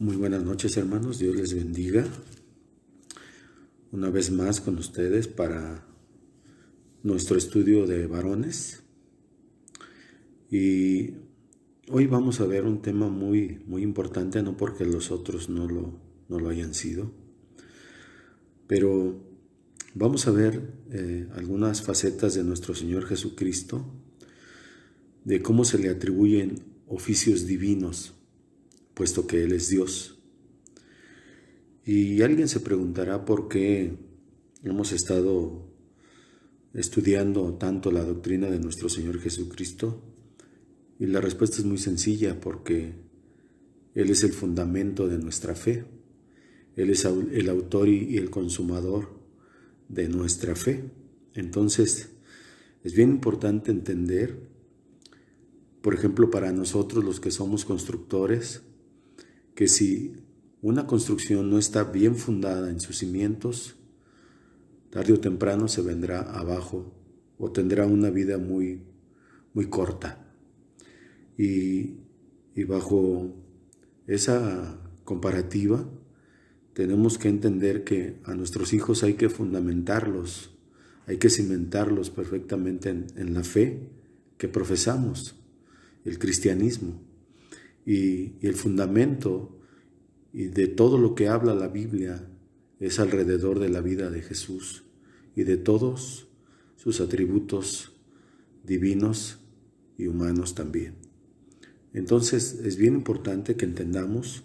Muy buenas noches, hermanos. Dios les bendiga. Una vez más con ustedes para nuestro estudio de varones. Y hoy vamos a ver un tema muy importante, no porque los otros no lo hayan sido, pero vamos a ver algunas facetas de nuestro Señor Jesucristo, de cómo se le atribuyen oficios divinos, puesto que Él es Dios. Y alguien se preguntará por qué hemos estado estudiando tanto la doctrina de nuestro Señor Jesucristo. Y la respuesta es muy sencilla, porque Él es el fundamento de nuestra fe. Él es el autor y el consumador de nuestra fe. Entonces, es bien importante entender, por ejemplo, para nosotros los que somos constructores, que si una construcción no está bien fundada en sus cimientos, tarde o temprano se vendrá abajo o tendrá una vida muy corta. Y bajo esa comparativa tenemos que entender que a nuestros hijos hay que fundamentarlos, hay que cimentarlos perfectamente en la fe que profesamos, el cristianismo. Y el fundamento y de todo lo que habla la Biblia es alrededor de la vida de Jesús y de todos sus atributos divinos y humanos también. Entonces es bien importante que entendamos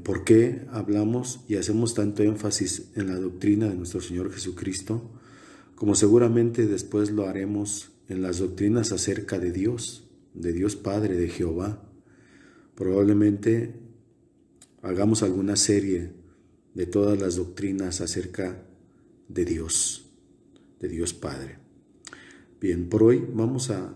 por qué hablamos y hacemos tanto énfasis en la doctrina de nuestro Señor Jesucristo, como seguramente después lo haremos en las doctrinas acerca de Dios Padre, de Jehová. Probablemente hagamos alguna serie de todas las doctrinas acerca de Dios Padre. Bien, por hoy vamos a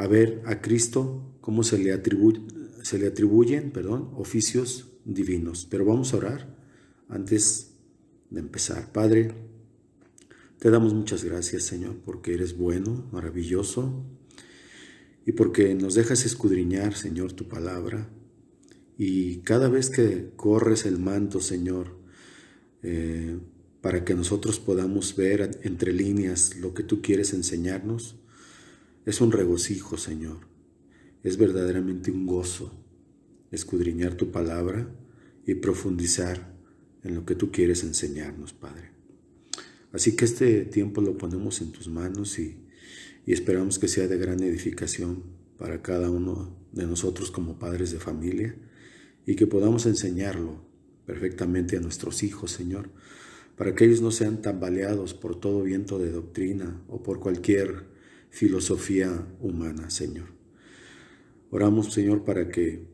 ver a Cristo cómo se le atribuyen oficios divinos. Pero vamos a orar antes de empezar. Padre, te damos muchas gracias, Señor, porque eres bueno, maravilloso, y porque nos dejas escudriñar, Señor, tu palabra. Y cada vez que corres el manto, Señor, para que nosotros podamos ver entre líneas lo que tú quieres enseñarnos, es un regocijo, Señor. Es verdaderamente un gozo escudriñar tu palabra y profundizar en lo que tú quieres enseñarnos, Padre. Así que este tiempo lo ponemos en tus manos y esperamos que sea de gran edificación para cada uno de nosotros como padres de familia, y que podamos enseñarlo perfectamente a nuestros hijos, Señor, para que ellos no sean tambaleados por todo viento de doctrina o por cualquier filosofía humana, Señor. Oramos, Señor, para que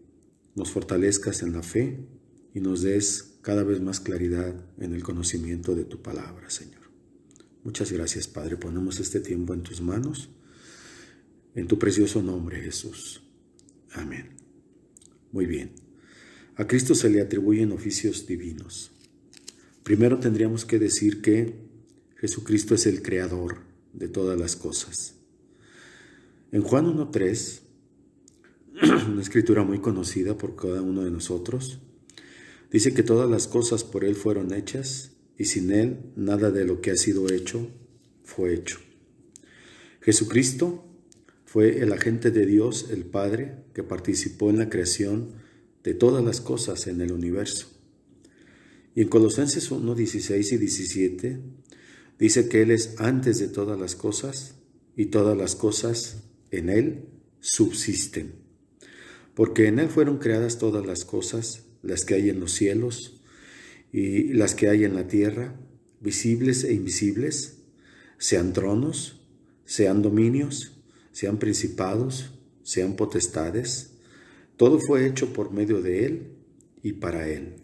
nos fortalezcas en la fe y nos des cada vez más claridad en el conocimiento de tu palabra, Señor. Muchas gracias, Padre. Ponemos este tiempo en tus manos, en tu precioso nombre, Jesús. Amén. Muy bien. A Cristo se le atribuyen oficios divinos. Primero tendríamos que decir que Jesucristo es el creador de todas las cosas. En Juan 1:3, una escritura muy conocida por cada uno de nosotros, dice que todas las cosas por Él fueron hechas, y sin Él nada de lo que ha sido hecho fue hecho. Jesucristo fue el agente de Dios, el Padre, que participó en la creación de todas las cosas en el universo. Y en Colosenses 1:16 y 17 dice que Él es antes de todas las cosas, y todas las cosas en Él subsisten. Porque en Él fueron creadas todas las cosas, las que hay en los cielos y las que hay en la tierra, visibles e invisibles, sean tronos, sean dominios, sean principados, sean potestades. Todo fue hecho por medio de Él y para Él.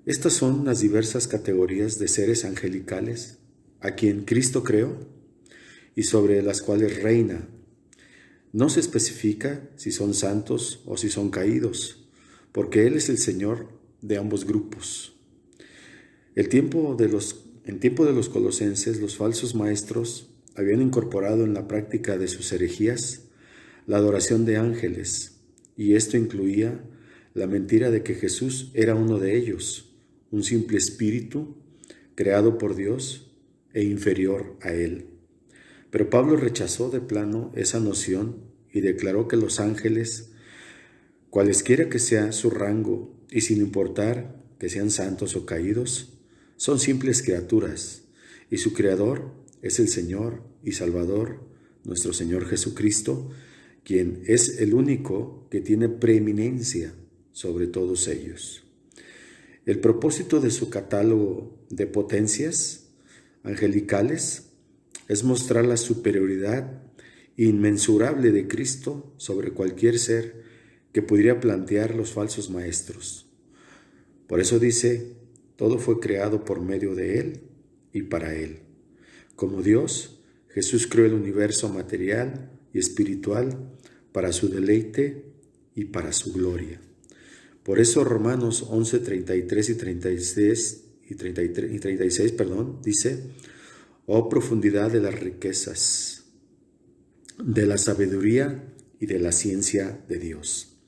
Estas son las diversas categorías de seres angelicales a quien Cristo creó y sobre las cuales reina. No se especifica si son santos o si son caídos, porque Él es el Señor de ambos grupos. En tiempo de los colosenses, los falsos maestros habían incorporado en la práctica de sus herejías la adoración de ángeles y esto incluía la mentira de que Jesús era uno de ellos, un simple espíritu creado por Dios e inferior a Él. Pero Pablo rechazó de plano esa noción y declaró que los ángeles, cualesquiera que sea su rango, y sin importar que sean santos o caídos, son simples criaturas, y su Creador es el Señor y Salvador, nuestro Señor Jesucristo, quien es el único que tiene preeminencia sobre todos ellos. El propósito de su catálogo de potencias angelicales es mostrar la superioridad inmensurable de Cristo sobre cualquier ser que pudiera plantear los falsos maestros. Por eso dice, todo fue creado por medio de Él y para Él. Como Dios, Jesús creó el universo material y espiritual para su deleite y para su gloria. Por eso Romanos 11, 33 y 36, dice, oh profundidad de las riquezas, de la sabiduría y de la ciencia de Dios.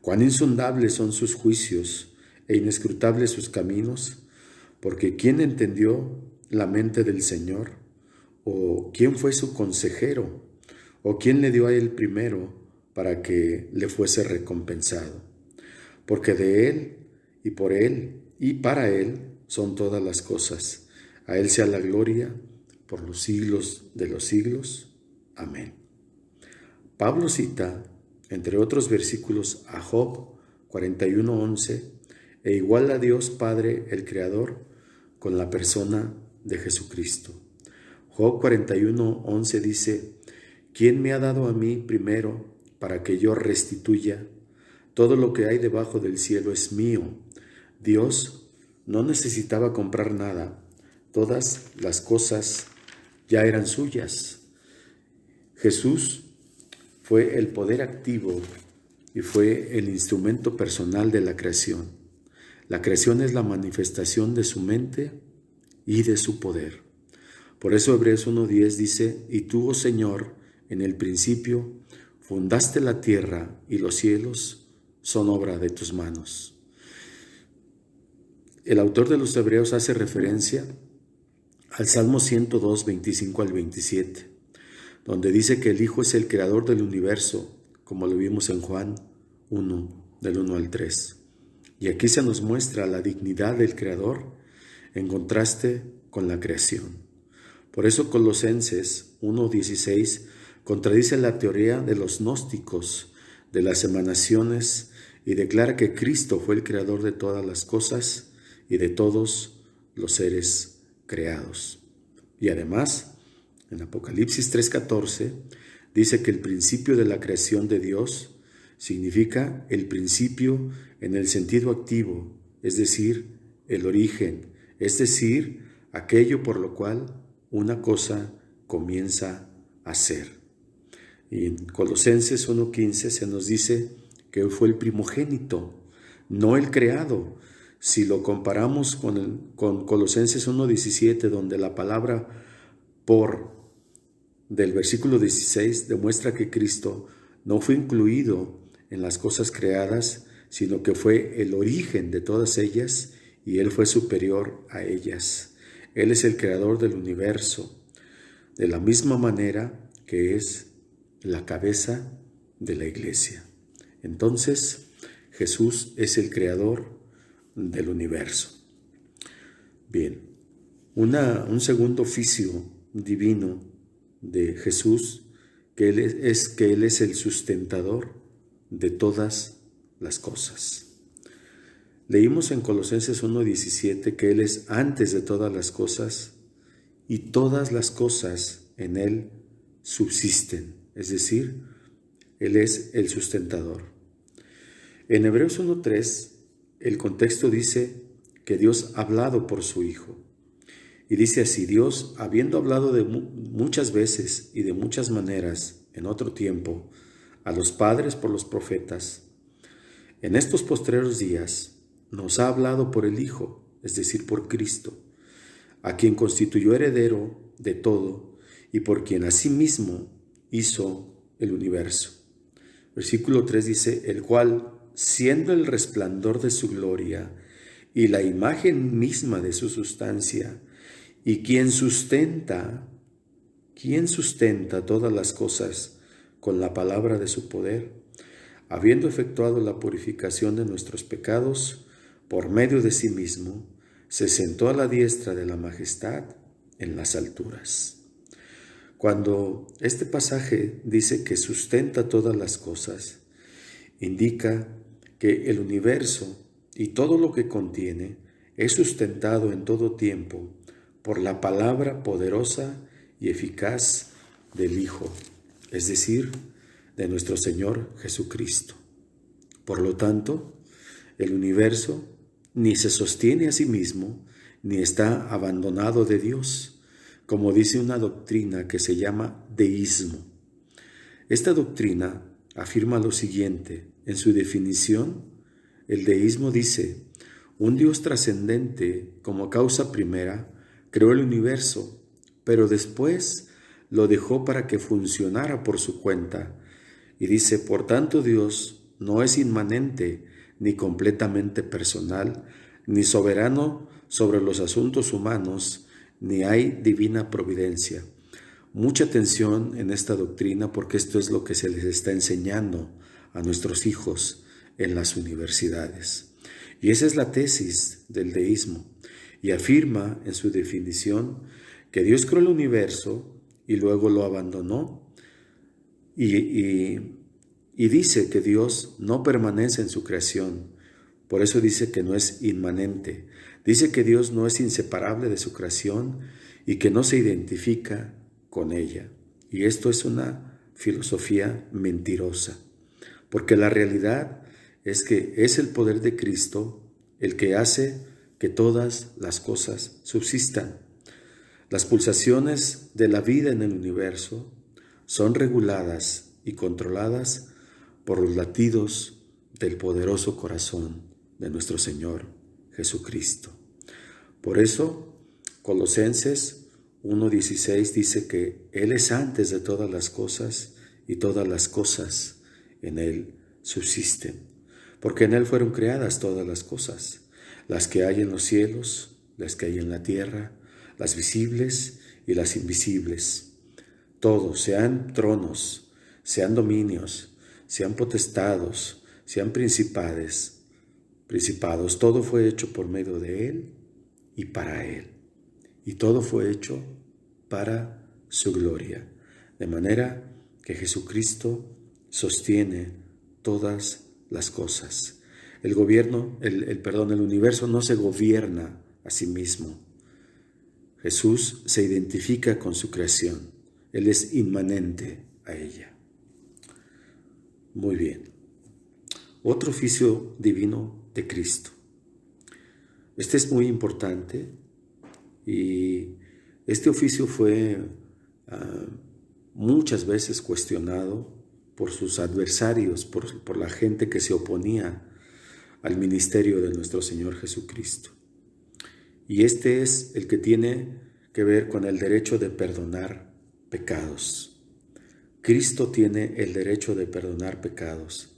Cuán insondables son sus juicios e inescrutables sus caminos, porque ¿quién entendió la mente del Señor? ¿O quién fue su consejero? ¿O quién le dio a él primero para que le fuese recompensado? Porque de Él y por Él y para Él son todas las cosas. A Él sea la gloria por los siglos de los siglos. Amén. Pablo cita, entre otros versículos, a Job 41:11, e igual a Dios Padre, el Creador, con la persona de Jesucristo. Job 41:11 dice, ¿quién me ha dado a mí primero para que yo restituya? Todo lo que hay debajo del cielo es mío. Dios no necesitaba comprar nada. Todas las cosas ya eran suyas. Jesús fue el poder activo y fue el instrumento personal de la creación. La creación es la manifestación de su mente y de su poder. Por eso Hebreos 1:10 dice, y tú, oh Señor, en el principio fundaste la tierra y los cielos son obra de tus manos. El autor de los Hebreos hace referencia al Salmo 102, 25 al 27, donde dice que el Hijo es el creador del universo, como lo vimos en Juan 1, del 1 al 3. Y aquí se nos muestra la dignidad del Creador en contraste con la creación. Por eso Colosenses 1:16 contradice la teoría de los gnósticos de las emanaciones y declara que Cristo fue el creador de todas las cosas y de todos los seres creados. Y además, en Apocalipsis 3:14, dice que el principio de la creación de Dios significa el principio en el sentido activo, es decir, el origen, es decir, aquello por lo cual una cosa comienza a ser. Y en Colosenses 1:15 se nos dice que Él fue el primogénito, no el creado. Si lo comparamos con Colosenses 1:17, donde la palabra por del versículo 16 demuestra que Cristo no fue incluido en las cosas creadas, sino que fue el origen de todas ellas y Él fue superior a ellas. Él es el creador del universo, de la misma manera que es la cabeza de la iglesia. Entonces, Jesús es el creador del universo. Bien, un segundo oficio divino de Jesús, que Él es el sustentador de todas las cosas. Leímos en Colosenses 1:17 que Él es antes de todas las cosas y todas las cosas en Él subsisten, es decir, Él es el sustentador. En Hebreos 1:3 el contexto dice que Dios ha hablado por su Hijo. Y dice así, Dios, habiendo hablado de muchas veces y de muchas maneras en otro tiempo a los padres por los profetas, en estos postreros días nos ha hablado por el Hijo, es decir, por Cristo, a quien constituyó heredero de todo y por quien asimismo hizo el universo. Versículo 3 dice, el cual, siendo el resplandor de su gloria y la imagen misma de su sustancia, y quien sustenta todas las cosas con la palabra de su poder, habiendo efectuado la purificación de nuestros pecados por medio de sí mismo, se sentó a la diestra de la majestad en las alturas. Cuando este pasaje dice que sustenta todas las cosas, indica que el universo y todo lo que contiene es sustentado en todo tiempo por la palabra poderosa y eficaz del Hijo, es decir, de nuestro Señor Jesucristo. Por lo tanto, el universo ni se sostiene a sí mismo, ni está abandonado de Dios, como dice una doctrina que se llama deísmo. Esta doctrina afirma lo siguiente: en su definición, el deísmo dice, un Dios trascendente como causa primera creó el universo, pero después lo dejó para que funcionara por su cuenta. Y dice, por tanto Dios no es inmanente ni completamente personal, ni soberano sobre los asuntos humanos, ni hay divina providencia. Mucha atención en esta doctrina porque esto es lo que se les está enseñando a nuestros hijos en las universidades. Y esa es la tesis del deísmo. Y afirma en su definición que Dios creó el universo y luego lo abandonó. Y dice que Dios no permanece en su creación. Por eso dice que no es inmanente. Dice que Dios no es inseparable de su creación y que no se identifica con ella. Y esto es una filosofía mentirosa, porque la realidad es que es el poder de Cristo el que hace que todas las cosas subsistan. Las pulsaciones de la vida en el universo son reguladas y controladas por los latidos del poderoso corazón de nuestro Señor Jesucristo. Por eso, Colosenses 1:16 dice que Él es antes de todas las cosas y todas las cosas en Él subsisten, porque en Él fueron creadas todas las cosas, las que hay en los cielos, las que hay en la tierra, las visibles y las invisibles. Todos, sean tronos, sean dominios, sean potestados, sean principados, todo fue hecho por medio de Él y para Él. Y todo fue hecho para su gloria, de manera que Jesucristo sostiene todas las cosas. El universo no se gobierna a sí mismo. Jesús se identifica con su creación. Él es inmanente a ella. Muy bien. Otro oficio divino de Cristo. Este es muy importante y este oficio fue muchas veces cuestionado por sus adversarios, por la gente que se oponía al ministerio de nuestro Señor Jesucristo. Y este es el que tiene que ver con el derecho de perdonar pecados. Cristo tiene el derecho de perdonar pecados.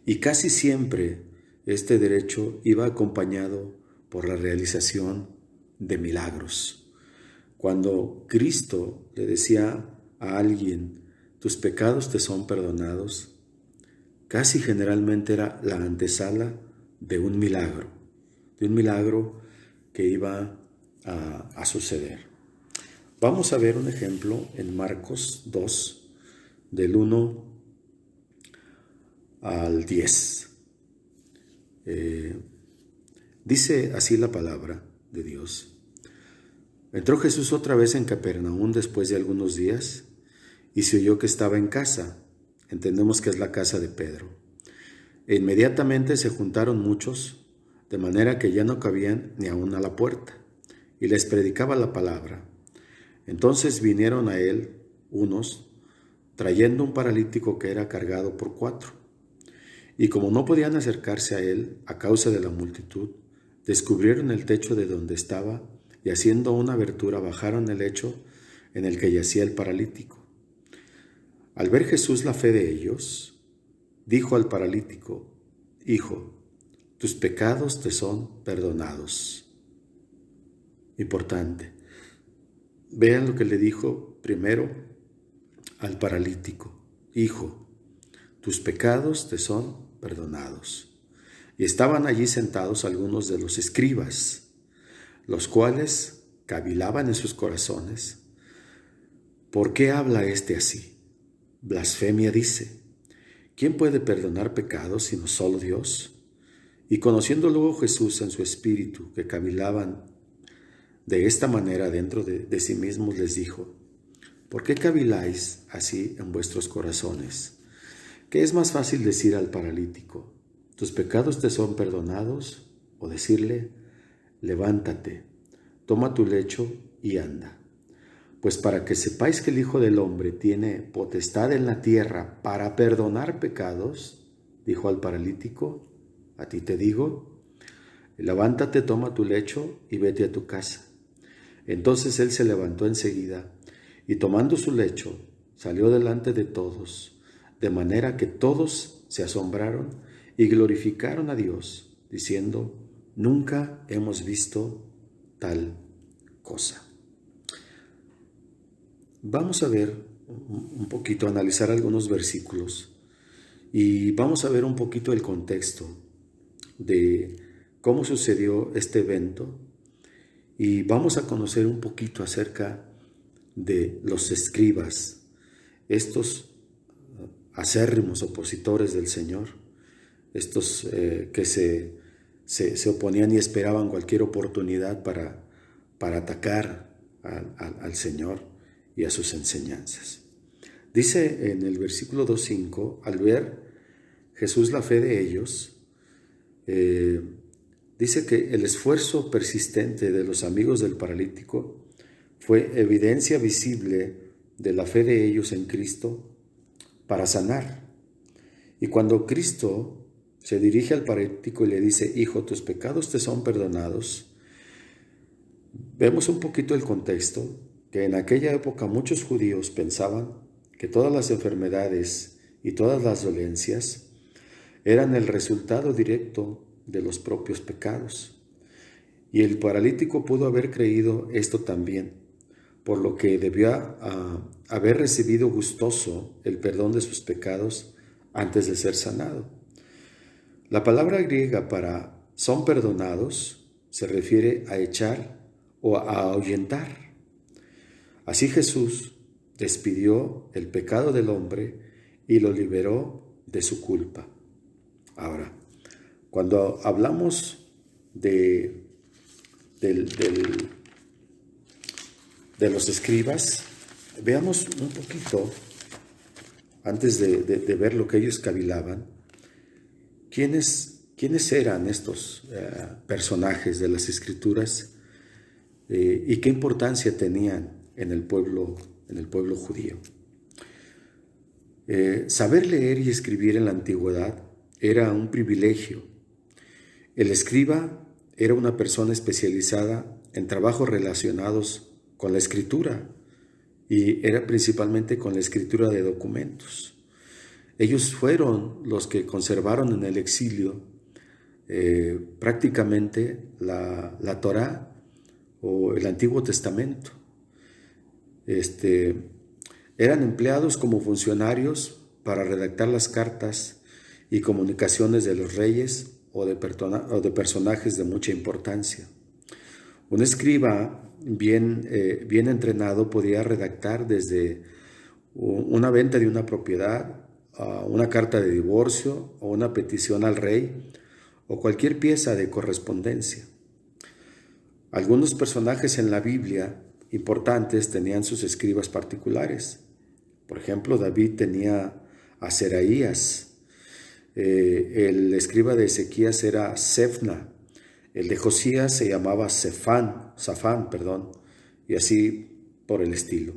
Y casi siempre este derecho iba acompañado por la realización de milagros. Cuando Cristo le decía a alguien, tus pecados te son perdonados, casi generalmente era la antesala de un milagro que iba a suceder. Vamos a ver un ejemplo en Marcos 2, del 1 al 10. Dice así la palabra de Dios. Entró Jesús otra vez en Capernaum después de algunos días y se oyó que estaba en casa. Entendemos que es la casa de Pedro. E inmediatamente se juntaron muchos, de manera que ya no cabían ni aún a la puerta, y les predicaba la palabra. Entonces vinieron a él unos, trayendo un paralítico que era cargado por 4. Y como no podían acercarse a él a causa de la multitud, descubrieron el techo de donde estaba y haciendo una abertura bajaron el lecho en el que yacía el paralítico. Al ver Jesús la fe de ellos, dijo al paralítico: Hijo, tus pecados te son perdonados. Importante. Vean lo que le dijo primero al paralítico: Hijo, tus pecados te son perdonados. Y estaban allí sentados algunos de los escribas, los cuales cavilaban en sus corazones: ¿por qué habla éste así? Blasfemia dice. ¿Quién puede perdonar pecados sino solo Dios? Y conociendo luego Jesús en su espíritu que cavilaban de esta manera dentro de sí mismos, les dijo: ¿por qué caviláis así en vuestros corazones? ¿Qué es más fácil decir al paralítico: tus pecados te son perdonados? O decirle: levántate, toma tu lecho y anda. Pues para que sepáis que el Hijo del Hombre tiene potestad en la tierra para perdonar pecados, dijo al paralítico: a ti te digo, levántate, toma tu lecho y vete a tu casa. Entonces él se levantó enseguida y tomando su lecho salió delante de todos, de manera que todos se asombraron y glorificaron a Dios, diciendo: nunca hemos visto tal cosa. Vamos a ver un poquito, analizar algunos versículos y vamos a ver un poquito el contexto de cómo sucedió este evento y vamos a conocer un poquito acerca de los escribas, estos acérrimos opositores del Señor, estos que se oponían y esperaban cualquier oportunidad para atacar al Señor y a sus enseñanzas. Dice en el versículo 2:5, al ver Jesús la fe de ellos, dice que el esfuerzo persistente de los amigos del paralítico fue evidencia visible de la fe de ellos en Cristo para sanar. Y cuando Cristo se dirige al paralítico y le dice: hijo, tus pecados te son perdonados, vemos un poquito el contexto, que en aquella época muchos judíos pensaban que todas las enfermedades y todas las dolencias eran el resultado directo de los propios pecados. Y el paralítico pudo haber creído esto también, por lo que debió haber recibido gustoso el perdón de sus pecados antes de ser sanado. La palabra griega para son perdonados se refiere a echar o a ahuyentar. Así Jesús despidió el pecado del hombre y lo liberó de su culpa. Ahora, cuando hablamos de los escribas, veamos un poquito, antes de ver lo que ellos cavilaban, quiénes eran estos personajes de las Escrituras y qué importancia tenían en el pueblo judío. Saber leer y escribir en la antigüedad era un privilegio. El escriba era una persona especializada en trabajos relacionados con la escritura y era principalmente con la escritura de documentos. Ellos fueron los que conservaron en el exilio prácticamente la Torá o el Antiguo Testamento. Eran empleados como funcionarios para redactar las cartas y comunicaciones de los reyes o de personajes de mucha importancia. Un escriba bien entrenado podía redactar desde una venta de una propiedad, una carta de divorcio o una petición al rey o cualquier pieza de correspondencia. Algunos personajes en la Biblia importantes tenían sus escribas particulares. Por ejemplo, David tenía a Seraías, el escriba de Ezequías era Sefna, el de Josías se llamaba Safán, y así por el estilo.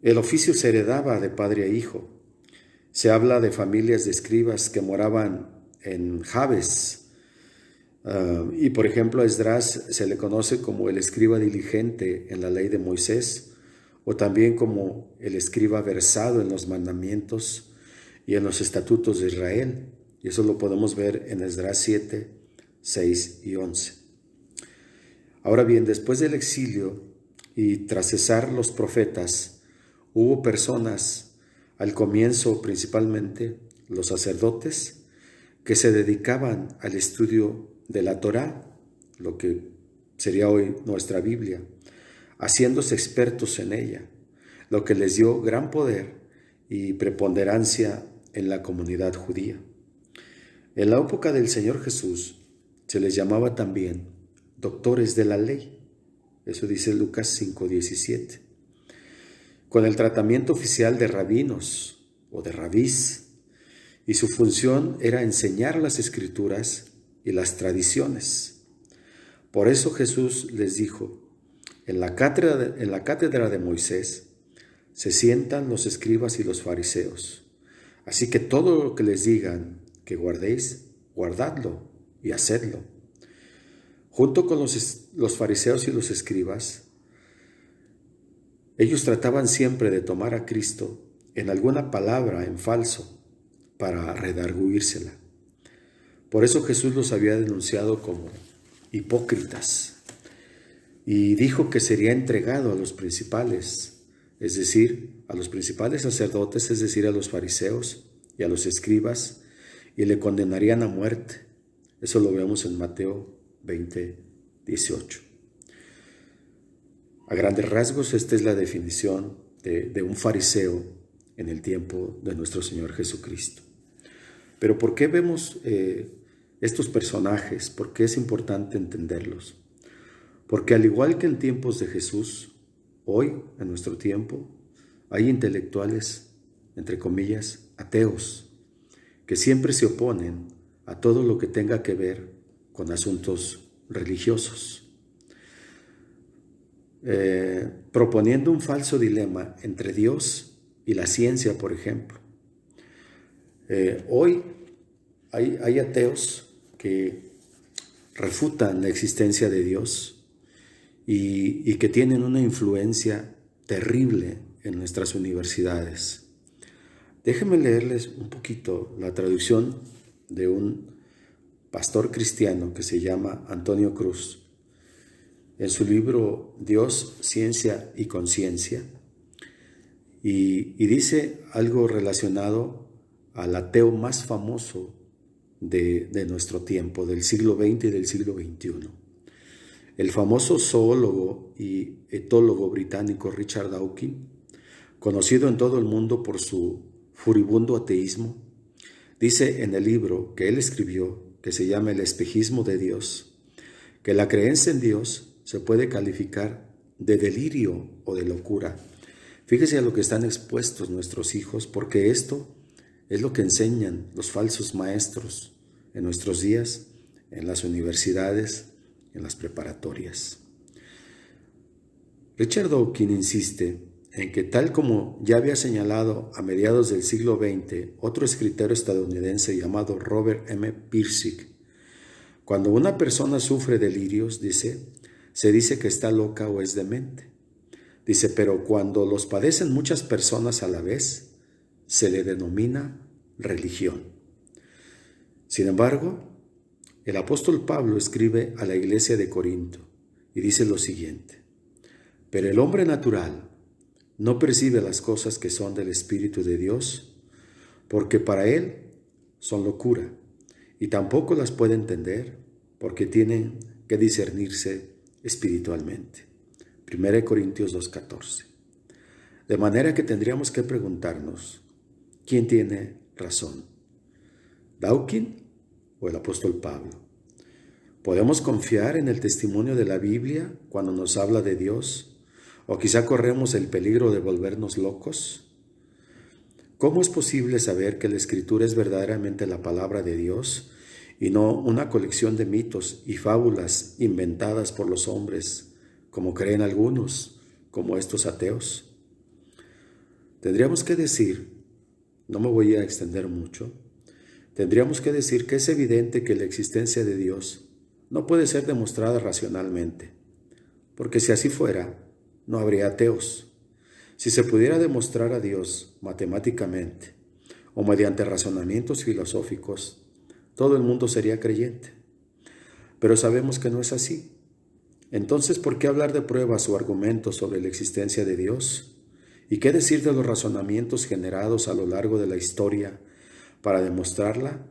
El oficio se heredaba de padre a hijo. Se habla de familias de escribas que moraban en Jabes, y por ejemplo a Esdras se le conoce como el escriba diligente en la ley de Moisés, o también como el escriba versado en los mandamientos y en los estatutos de Israel. Y eso lo podemos ver en Esdras 7, 6 y 11. Ahora bien, después del exilio y tras cesar los profetas, hubo personas, al comienzo principalmente los sacerdotes, que se dedicaban al estudio de la Torá, lo que sería hoy nuestra Biblia, haciéndose expertos en ella, lo que les dio gran poder y preponderancia en la comunidad judía. En la época del Señor Jesús se les llamaba también doctores de la ley, eso dice Lucas 5:17, con el tratamiento oficial de rabinos o de rabís, y su función era enseñar las escrituras y las tradiciones. Por eso Jesús les dijo: en la cátedra de Moisés se sientan los escribas y los fariseos. Así que todo lo que les digan que guardéis, guardadlo y hacedlo. Junto con los fariseos y los escribas, ellos trataban siempre de tomar a Cristo en alguna palabra en falso para redargüírsela. Por eso Jesús los había denunciado como hipócritas y dijo que sería entregado a los principales, es decir, a los principales sacerdotes, es decir, a los fariseos y a los escribas, y le condenarían a muerte. Eso lo vemos en Mateo 20:18. A grandes rasgos, esta es la definición de un fariseo en el tiempo de nuestro Señor Jesucristo. Pero ¿por qué vemos estos personajes? ¿Por qué es importante entenderlos? Porque al igual que en tiempos de Jesús, hoy, en nuestro tiempo, hay intelectuales, entre comillas, ateos, que siempre se oponen a todo lo que tenga que ver con asuntos religiosos, proponiendo un falso dilema entre Dios y la ciencia, por ejemplo. Hoy hay ateos que refutan la existencia de Dios y que tienen una influencia terrible en nuestras universidades. Déjenme leerles un poquito la traducción de un pastor cristiano que se llama Antonio Cruz. En su libro Dios, Ciencia y Conciencia, y dice algo relacionado al ateo más famoso de nuestro tiempo, del siglo XX y del siglo XXI. El famoso zoólogo y etólogo británico Richard Dawkins, conocido en todo el mundo por su furibundo ateísmo, dice en el libro que él escribió, que se llama El espejismo de Dios, que la creencia en Dios se puede calificar de delirio o de locura. Fíjese a lo que están expuestos nuestros hijos, porque esto es lo que enseñan los falsos maestros en nuestros días, en las universidades, en las preparatorias. Richard Dawkins insiste en que, tal como ya había señalado a mediados del siglo XX otro escritor estadounidense llamado Robert M. Pirsig, cuando una persona sufre delirios, dice, se dice que está loca o es demente. Dice, pero cuando los padecen muchas personas a la vez, se le denomina religión. Sin embargo, el apóstol Pablo escribe a la iglesia de Corinto y dice lo siguiente: pero el hombre natural no percibe las cosas que son del Espíritu de Dios, porque para él son locura, y tampoco las puede entender, porque tienen que discernirse espiritualmente. 1 Corintios 2:14. De manera que tendríamos que preguntarnos, ¿quién tiene razón? ¿Dawkins o el apóstol Pablo? ¿Podemos confiar en el testimonio de la Biblia cuando nos habla de Dios? ¿O quizá corremos el peligro de volvernos locos? ¿Cómo es posible saber que la Escritura es verdaderamente la palabra de Dios y no una colección de mitos y fábulas inventadas por los hombres, como creen algunos, como estos ateos? Tendríamos que decir, no me voy a extender mucho, tendríamos que decir que es evidente que la existencia de Dios no puede ser demostrada racionalmente, porque si así fuera, no habría ateos. Si se pudiera demostrar a Dios matemáticamente o mediante razonamientos filosóficos, todo el mundo sería creyente. Pero sabemos que no es así. Entonces, ¿por qué hablar de pruebas o argumentos sobre la existencia de Dios? ¿Y qué decir de los razonamientos generados a lo largo de la historia para demostrarla?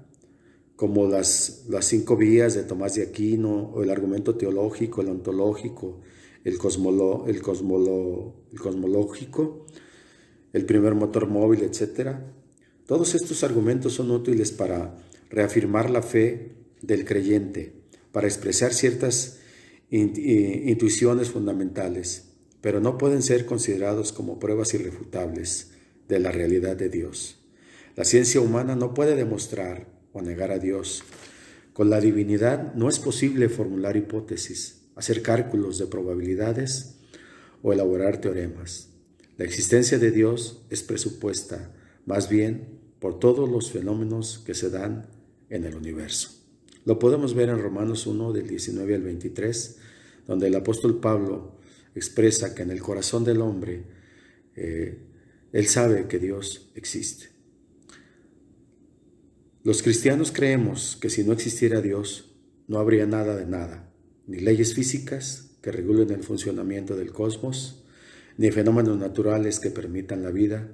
Como las 5 vías de Tomás de Aquino, o el argumento teológico, el ontológico, el cosmológico, el primer motor móvil, etc. Todos estos argumentos son útiles para reafirmar la fe del creyente, para expresar ciertas intuiciones fundamentales, pero no pueden ser considerados como pruebas irrefutables de la realidad de Dios. La ciencia humana no puede demostrar o negar a Dios. Con la divinidad no es posible formular hipótesis, hacer cálculos de probabilidades o elaborar teoremas. La existencia de Dios es presupuesta, más bien, por todos los fenómenos que se dan en el universo. Lo podemos ver en Romanos 1, del 19 al 23, donde el apóstol Pablo expresa que en el corazón del hombre, él sabe que Dios existe. Los cristianos creemos que si no existiera Dios, no habría nada de nada, ni leyes físicas que regulen el funcionamiento del cosmos, ni fenómenos naturales que permitan la vida,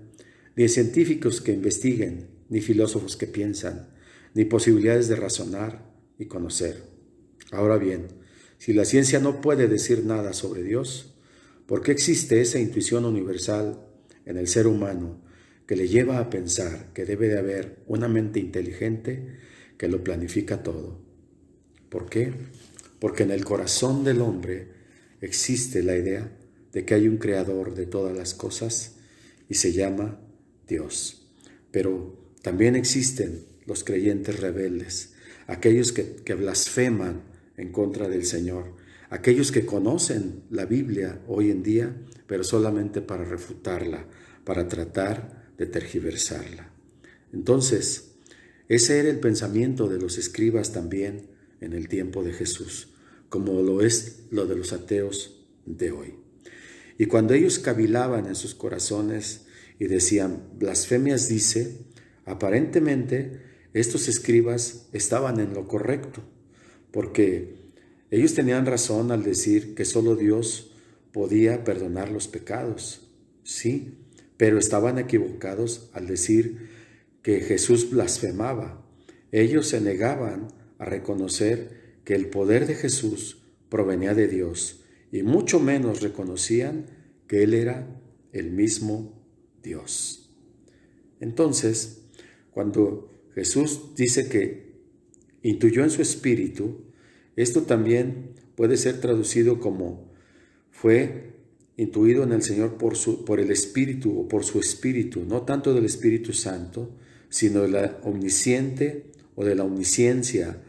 ni científicos que investiguen, ni filósofos que piensan, ni posibilidades de razonar y conocer. Ahora bien, si la ciencia no puede decir nada sobre Dios, ¿por qué existe esa intuición universal en el ser humano que le lleva a pensar que debe de haber una mente inteligente que lo planifica todo? ¿Por qué? Porque en el corazón del hombre existe la idea de que hay un creador de todas las cosas y se llama Dios. Pero también existen los creyentes rebeldes, aquellos que blasfeman en contra del Señor, aquellos que conocen la Biblia hoy en día, pero solamente para refutarla, para tratar de tergiversarla. Entonces, ese era el pensamiento de los escribas también en el tiempo de Jesús, como lo es lo de los ateos de hoy. Y cuando ellos cavilaban en sus corazones y decían, blasfemias dice, aparentemente estos escribas estaban en lo correcto, porque ellos tenían razón al decir que solo Dios podía perdonar los pecados, sí, pero estaban equivocados al decir que Jesús blasfemaba. Ellos se negaban a reconocer que el poder de Jesús provenía de Dios y mucho menos reconocían que Él era el mismo Dios. Entonces, cuando Jesús dice que intuyó en su espíritu, esto también puede ser traducido como fue intuido en el Señor por el Espíritu o por su Espíritu, no tanto del Espíritu Santo, sino de la omnisciente o de la omnisciencia,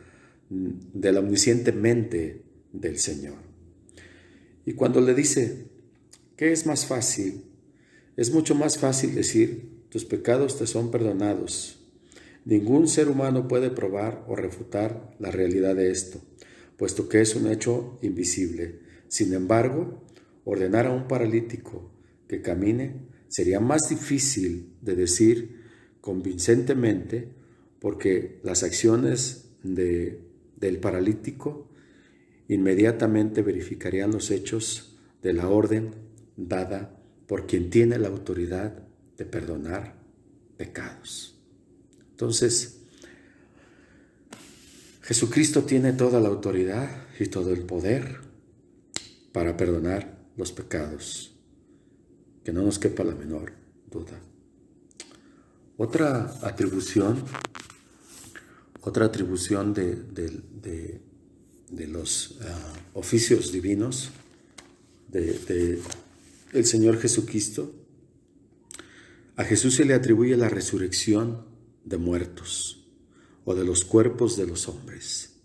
de la omnisciente mente del Señor. Y cuando le dice, ¿qué es más fácil? Es mucho más fácil decir, tus pecados te son perdonados. Ningún ser humano puede probar o refutar la realidad de esto, puesto que es un hecho invisible. Sin embargo, ordenar a un paralítico que camine sería más difícil de decir convincentemente, porque las acciones del paralítico inmediatamente verificarían los hechos de la orden dada por quien tiene la autoridad de perdonar pecados. Entonces, Jesucristo tiene toda la autoridad y todo el poder para perdonar los pecados, que no nos quepa la menor duda. Otra atribución de los oficios divinos del Señor Jesucristo, a Jesús se le atribuye la resurrección de muertos o de los cuerpos de los hombres.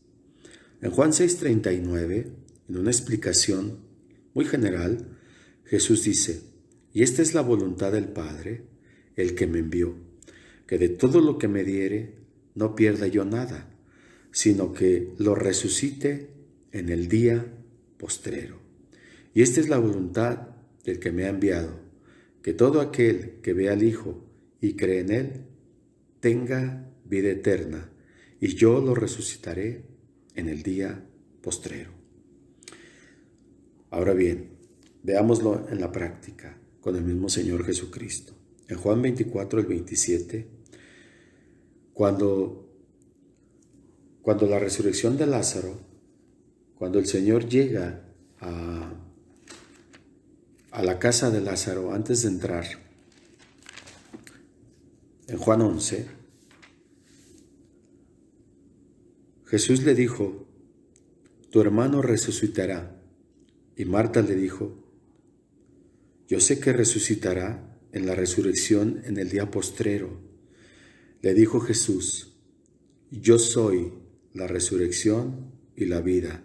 En Juan 6:39, en una explicación muy general, Jesús dice, y esta es la voluntad del Padre, el que me envió, que de todo lo que me diere no pierda yo nada, sino que lo resucite en el día postrero. Y esta es la voluntad del que me ha enviado, que todo aquel que vea al Hijo y cree en Él, tenga vida eterna, y yo lo resucitaré en el día postrero. Ahora bien, veámoslo en la práctica con el mismo Señor Jesucristo. En Juan 24, el 27, cuando la resurrección de Lázaro, cuando el Señor llega a la casa de Lázaro, antes de entrar, en Juan 11, Jesús le dijo: tu hermano resucitará. Y Marta le dijo: yo sé que resucitará en la resurrección en el día postrero. Le dijo Jesús: yo soy la resurrección y la vida.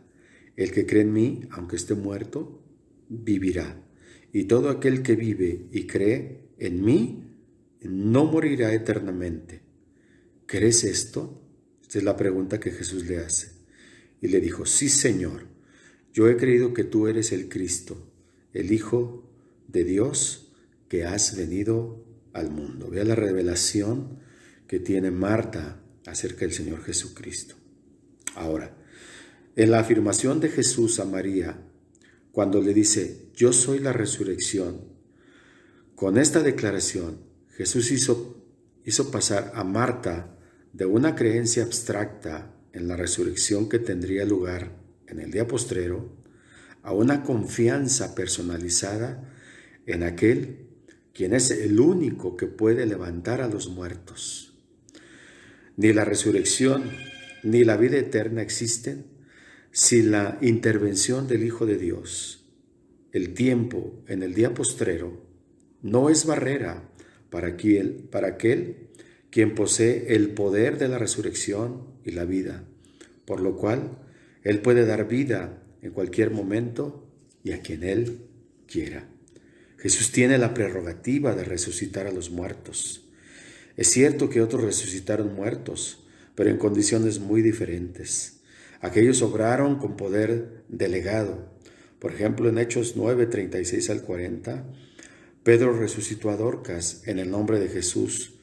El que cree en mí, aunque esté muerto, vivirá. Y todo aquel que vive y cree en mí, no morirá eternamente. ¿Crees esto? Esta es la pregunta que Jesús le hace. Y le dijo: sí, Señor, yo he creído que tú eres el Cristo, el Hijo de Dios, que has venido al mundo. Vea la revelación que tiene Marta acerca del Señor Jesucristo. Ahora, en la afirmación de Jesús a María, cuando le dice: yo soy la resurrección, con esta declaración Jesús hizo pasar a Marta de una creencia abstracta en la resurrección que tendría lugar en el día postrero a una confianza personalizada en aquel quien es el único que puede levantar a los muertos. Ni la resurrección ni la vida eterna existen sin la intervención del Hijo de Dios. El tiempo en el día postrero no es barrera para aquel quien posee el poder de la resurrección y la vida, por lo cual Él puede dar vida en cualquier momento y a quien Él quiera. Jesús tiene la prerrogativa de resucitar a los muertos. Es cierto que otros resucitaron muertos, pero en condiciones muy diferentes. Aquellos obraron con poder delegado. Por ejemplo, en Hechos 9, 36 al 40, Pedro resucitó a Dorcas en el nombre de Jesús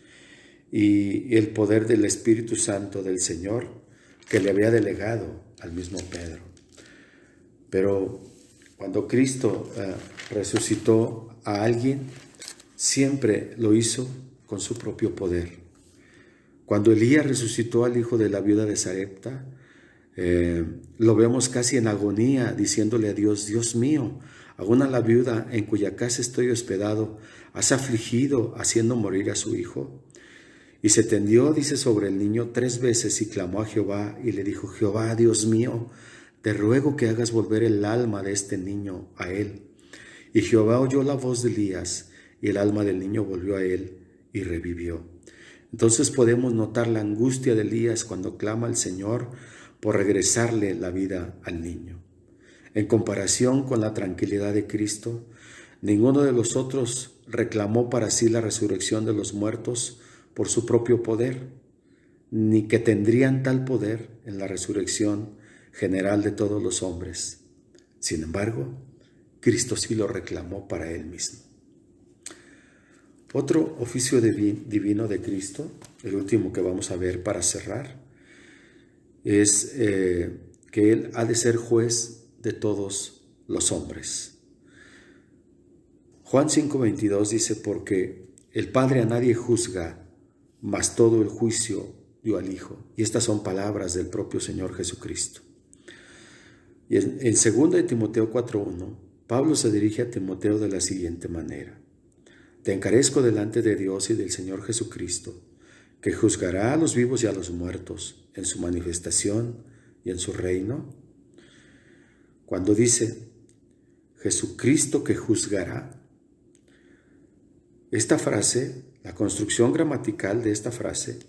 y el poder del Espíritu Santo del Señor que le había delegado al mismo Pedro. Pero cuando Cristo resucitó a alguien, siempre lo hizo con su propio poder. Cuando Elías resucitó al hijo de la viuda de Sarepta, lo vemos casi en agonía, diciéndole a Dios: Dios mío, aún a la viuda en cuya casa estoy hospedado, ¿has afligido haciendo morir a su hijo? Y se tendió, dice, sobre el niño 3 veces y clamó a Jehová y le dijo: Jehová, Dios mío, te ruego que hagas volver el alma de este niño a él. Y Jehová oyó la voz de Elías y el alma del niño volvió a él y revivió. Entonces podemos notar la angustia de Elías cuando clama al Señor por regresarle la vida al niño. En comparación con la tranquilidad de Cristo, ninguno de los otros reclamó para sí la resurrección de los muertos por su propio poder, ni que tendrían tal poder en la resurrección general de todos los hombres. Sin embargo, Cristo sí lo reclamó para Él mismo. Otro oficio divino de Cristo, el último que vamos a ver para cerrar, es que Él ha de ser juez de todos los hombres. Juan 5:22 dice: porque el Padre a nadie juzga, mas todo el juicio dio al Hijo. Y estas son palabras del propio Señor Jesucristo. Y en 2 de Timoteo 4:1, Pablo se dirige a Timoteo de la siguiente manera: te encarezco delante de Dios y del Señor Jesucristo, que juzgará a los vivos y a los muertos en su manifestación y en su reino. Cuando dice Jesucristo que juzgará, esta frase, la construcción gramatical de esta frase,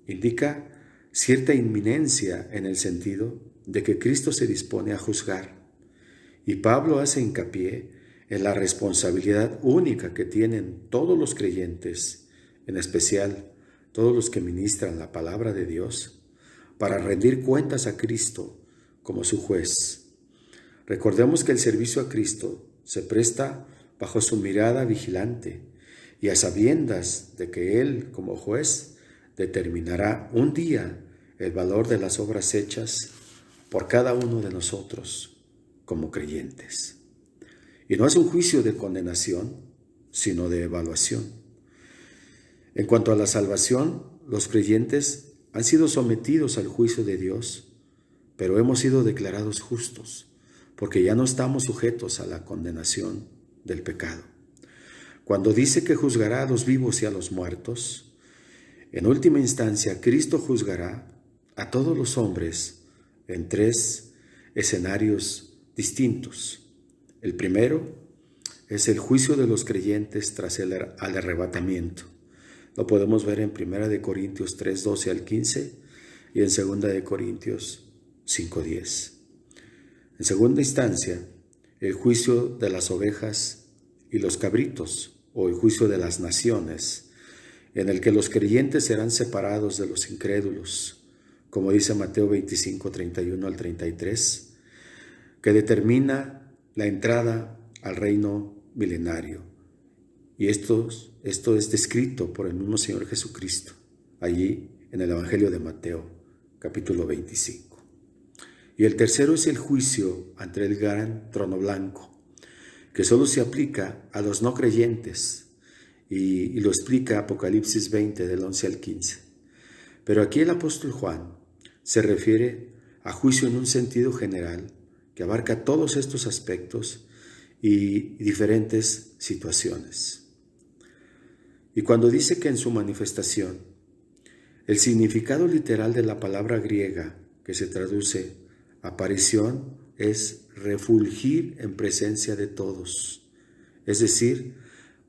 indica cierta inminencia en el sentido de que Cristo se dispone a juzgar. Y Pablo hace hincapié en la responsabilidad única que tienen todos los creyentes, en especial todos los que ministran la palabra de Dios, para rendir cuentas a Cristo como su juez. Recordemos que el servicio a Cristo se presta bajo su mirada vigilante y a sabiendas de que Él, como juez, determinará un día el valor de las obras hechas por cada uno de nosotros como creyentes. Y no es un juicio de condenación, sino de evaluación. En cuanto a la salvación, los creyentes han sido sometidos al juicio de Dios, pero hemos sido declarados justos, porque ya no estamos sujetos a la condenación del pecado. Cuando dice que juzgará a los vivos y a los muertos, en última instancia Cristo juzgará a todos los hombres en 3 escenarios distintos. El primero es el juicio de los creyentes tras el arrebatamiento. Lo podemos ver en 1 Corintios 3, 12 al 15 y en 2 Corintios 5, 10. En segunda instancia, el juicio de las ovejas y los cabritos, o el juicio de las naciones, en el que los creyentes serán separados de los incrédulos, como dice Mateo 25, 31 al 33, que determina la entrada al reino milenario. Y esto es descrito por el mismo Señor Jesucristo, allí en el Evangelio de Mateo, capítulo 25. Y el tercero es el juicio ante el gran trono blanco, que solo se aplica a los no creyentes, y lo explica Apocalipsis 20, del 11 al 15. Pero aquí el apóstol Juan se refiere a juicio en un sentido general, que abarca todos estos aspectos y diferentes situaciones. Y cuando dice que en su manifestación, el significado literal de la palabra griega que se traduce aparición es refulgir en presencia de todos, es decir,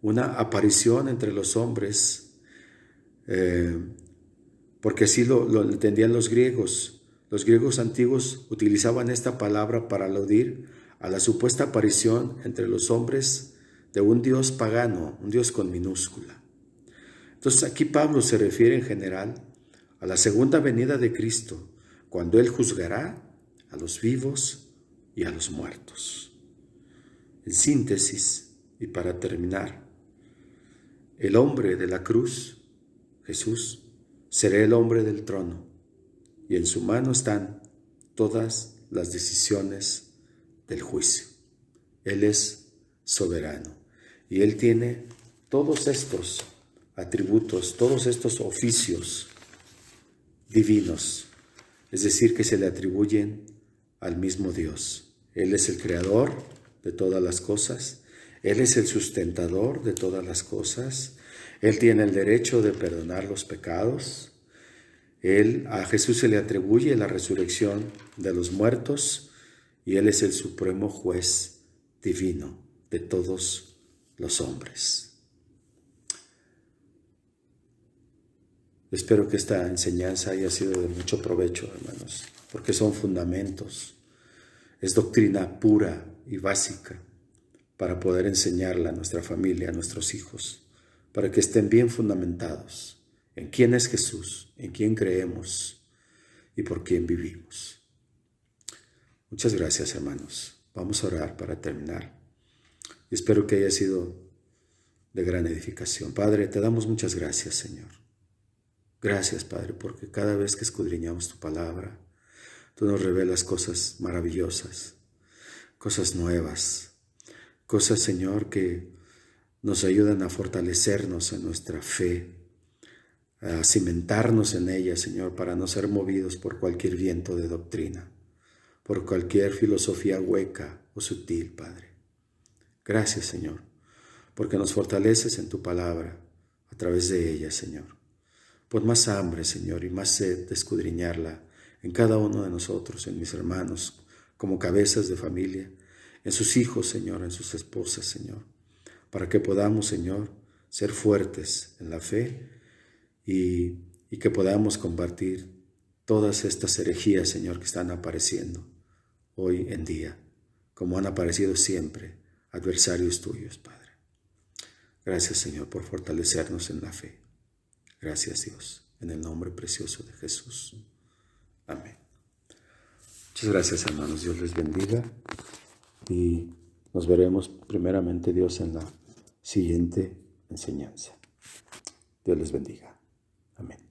una aparición entre los hombres, porque así lo entendían los griegos. Los griegos antiguos utilizaban esta palabra para aludir a la supuesta aparición entre los hombres de un dios pagano, un dios con minúscula. Entonces aquí Pablo se refiere en general a la segunda venida de Cristo, cuando Él juzgará a los vivos y a los muertos. En síntesis, y para terminar, el hombre de la cruz, Jesús, será el hombre del trono, y en su mano están todas las decisiones del juicio. Él es soberano, y Él tiene todos estos atributos, todos estos oficios divinos, es decir, que se le atribuyen al mismo Dios. Él es el creador de todas las cosas, Él es el sustentador de todas las cosas, Él tiene el derecho de perdonar los pecados, a Jesús se le atribuye la resurrección de los muertos y Él es el supremo juez divino de todos los hombres. Espero que esta enseñanza haya sido de mucho provecho, hermanos, porque son fundamentos, es doctrina pura y básica para poder enseñarla a nuestra familia, a nuestros hijos, para que estén bien fundamentados en quién es Jesús, en quién creemos y por quién vivimos. Muchas gracias, hermanos. Vamos a orar para terminar. Y espero que haya sido de gran edificación. Padre, te damos muchas gracias, Señor. Gracias, Padre, porque cada vez que escudriñamos tu palabra, tú nos revelas cosas maravillosas, cosas nuevas, cosas, Señor, que nos ayudan a fortalecernos en nuestra fe, a cimentarnos en ella, Señor, para no ser movidos por cualquier viento de doctrina, por cualquier filosofía hueca o sutil, Padre. Gracias, Señor, porque nos fortaleces en tu palabra a través de ella, Señor. Pon más hambre, Señor, y más sed de escudriñarla en cada uno de nosotros, en mis hermanos, como cabezas de familia, en sus hijos, Señor, en sus esposas, Señor, para que podamos, Señor, ser fuertes en la fe y que podamos combatir todas estas herejías, Señor, que están apareciendo hoy en día, como han aparecido siempre, adversarios tuyos, Padre. Gracias, Señor, por fortalecernos en la fe. Gracias, Dios, en el nombre precioso de Jesús. Amén. Muchas gracias, hermanos. Dios les bendiga y nos veremos primeramente, Dios, en la siguiente enseñanza. Dios les bendiga. Amén.